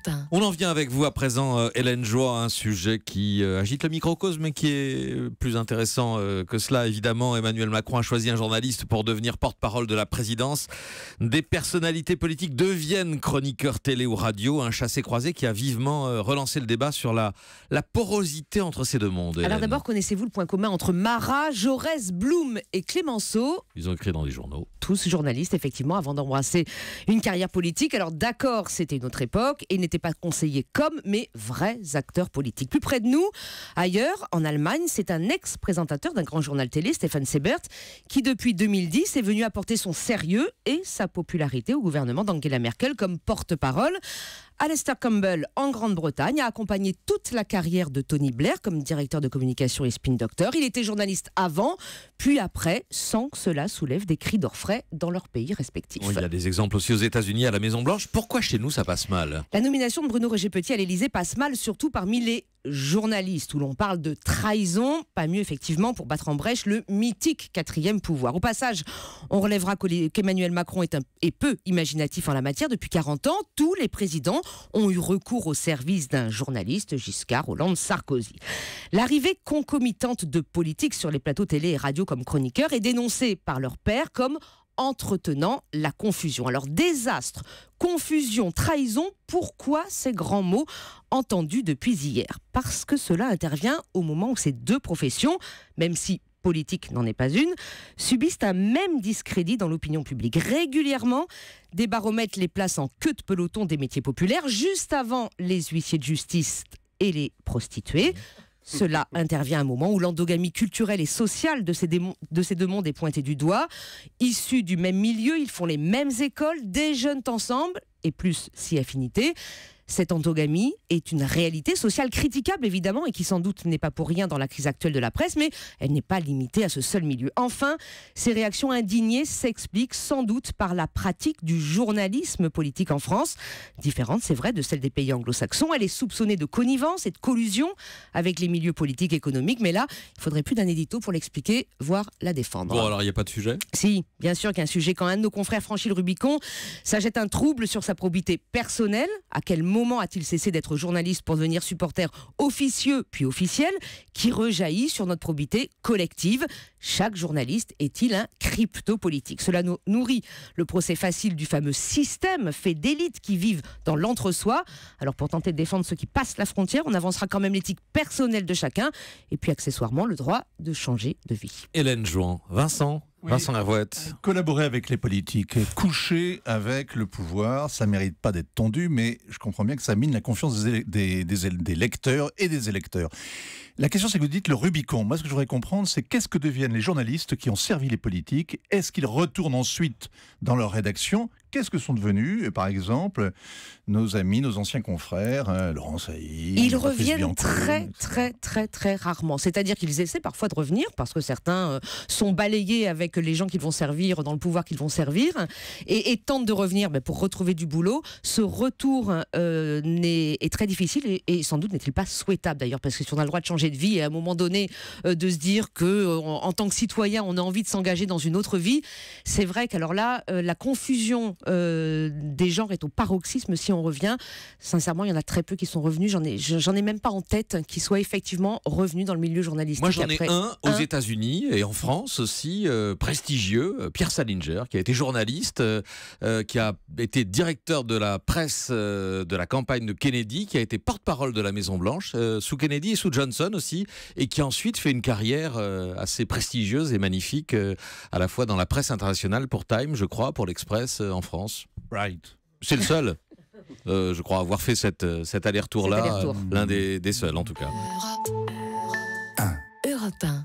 Europe 1. On en vient avec vous à présent, Hélène Joie, un sujet qui agite le microcosme, mais qui est plus intéressant que cela. Évidemment, Emmanuel Macron a choisi un journaliste pour devenir porte-parole de la présidence. Des personnalités politiques deviennent chroniqueurs télé ou radio, un chassé-croisé qui a vivement relancé le débat sur la porosité entre ces deux mondes. Alors d'abord, connaissez-vous le point commun entre Marat, Jaurès, Blum et Clémenceau? Ils ont écrit dans des journaux. Tous journalistes, effectivement, avant d'embrasser une carrière politique. Alors d'accord, c'était une autre époque et n'étaient pas conseillés comme, mais vrais acteurs politiques. Plus près de nous, ailleurs, en Allemagne, c'est un ex-présentateur d'un grand journal télé, Stefan Sebert, qui depuis 2010 est venu apporter son sérieux et sa popularité au gouvernement d'Angela Merkel comme porte-parole. Alastair Campbell, en Grande-Bretagne, a accompagné toute la carrière de Tony Blair comme directeur de communication et spin doctor. Il était journaliste avant, puis après, sans que cela soulève des cris d'orfraie dans leurs pays respectifs. Il y a des exemples aussi aux États-Unis, à la Maison-Blanche. Pourquoi chez nous ça passe mal? La nomination de Bruno Regé-Petit à l'Élysée passe mal, surtout parmi les journalistes, où l'on parle de trahison. Pas mieux, effectivement, pour battre en brèche le mythique quatrième pouvoir. Au passage, on relèvera qu'Emmanuel Macron est peu imaginatif en la matière. Depuis 40 ans, tous les présidents ont eu recours au service d'un journaliste, Giscard, Hollande, Sarkozy. L'arrivée concomitante de politiques sur les plateaux télé et radio comme chroniqueurs est dénoncée par leurs pairs comme entretenant la confusion. Alors désastre, confusion, trahison, pourquoi ces grands mots entendus depuis hier? Parce que cela intervient au moment où ces deux professions, même si politique n'en est pas une, subissent un même discrédit dans l'opinion publique. Régulièrement, des baromètres les placent en queue de peloton des métiers populaires, juste avant les huissiers de justice et les prostituées. Cela intervient à un moment où l'endogamie culturelle et sociale de ces deux mondes est pointée du doigt. Issus du même milieu, ils font les mêmes écoles, déjeunent ensemble, et plus si affinité. Cette endogamie est une réalité sociale critiquable, évidemment, et qui sans doute n'est pas pour rien dans la crise actuelle de la presse, mais elle n'est pas limitée à ce seul milieu. Enfin, ces réactions indignées s'expliquent sans doute par la pratique du journalisme politique en France. Différente, c'est vrai, de celle des pays anglo-saxons. Elle est soupçonnée de connivence et de collusion avec les milieux politiques et économiques, mais là, il faudrait plus d'un édito pour l'expliquer, voire la défendre. Bon, alors il n'y a pas de sujet? Si, bien sûr qu'il y a un sujet. Quand un de nos confrères franchit le Rubicon, ça jette un trouble sur sa probité personnelle. À quel moment a-t-il cessé d'être journaliste pour devenir supporter officieux puis officiel, qui rejaillit sur notre probité collective? Chaque journaliste est-il un crypto-politique? Cela nourrit le procès facile du fameux système fait d'élites qui vivent dans l'entre-soi. Alors pour tenter de défendre ceux qui passent la frontière, on avancera quand même l'éthique personnelle de chacun et puis accessoirement le droit de changer de vie. Hélène Jouan, Vincent Hervouette. Collaborer avec les politiques, coucher avec le pouvoir, ça mérite pas d'être tendu, mais je comprends bien que ça mine la confiance des lecteurs et des électeurs. La question, c'est que vous dites le Rubicon. Moi, ce que je voudrais comprendre, c'est qu'est-ce que deviennent les journalistes qui ont servi les politiques? Est-ce qu'ils retournent ensuite dans leur rédaction? Qu'est-ce que sont devenus, par exemple, nos amis, nos anciens confrères, Laurent Sailly? Ils reviennent très rarement. C'est-à-dire qu'ils essaient parfois de revenir, parce que certains sont balayés avec les gens qu'ils vont servir, dans le pouvoir qu'ils vont servir, et tentent de revenir pour retrouver du boulot. Ce retour est très difficile et sans doute n'est-il pas souhaitable d'ailleurs, parce que si on a le droit de changer de vie et à un moment donné de se dire que en tant que citoyen on a envie de s'engager dans une autre vie, c'est vrai qu'alors là la confusion des genres est au paroxysme. Si on revient, sincèrement il y en a très peu qui sont revenus. J'en ai même pas en tête qui soient effectivement revenus dans le milieu journalistique. Moi j'en ai un aux États-Unis et en France aussi, prestigieux, Pierre Salinger, qui a été journaliste, qui a été directeur de la presse de la campagne de Kennedy, qui a été porte-parole de la Maison-Blanche sous Kennedy et sous Johnson aussi, et qui a ensuite fait une carrière assez prestigieuse et magnifique, à la fois dans la presse internationale pour Time, je crois, pour l'Express en France. Right. C'est le seul, je crois, avoir fait cet aller-retour-là, l'un des seuls en tout cas. Europe 1.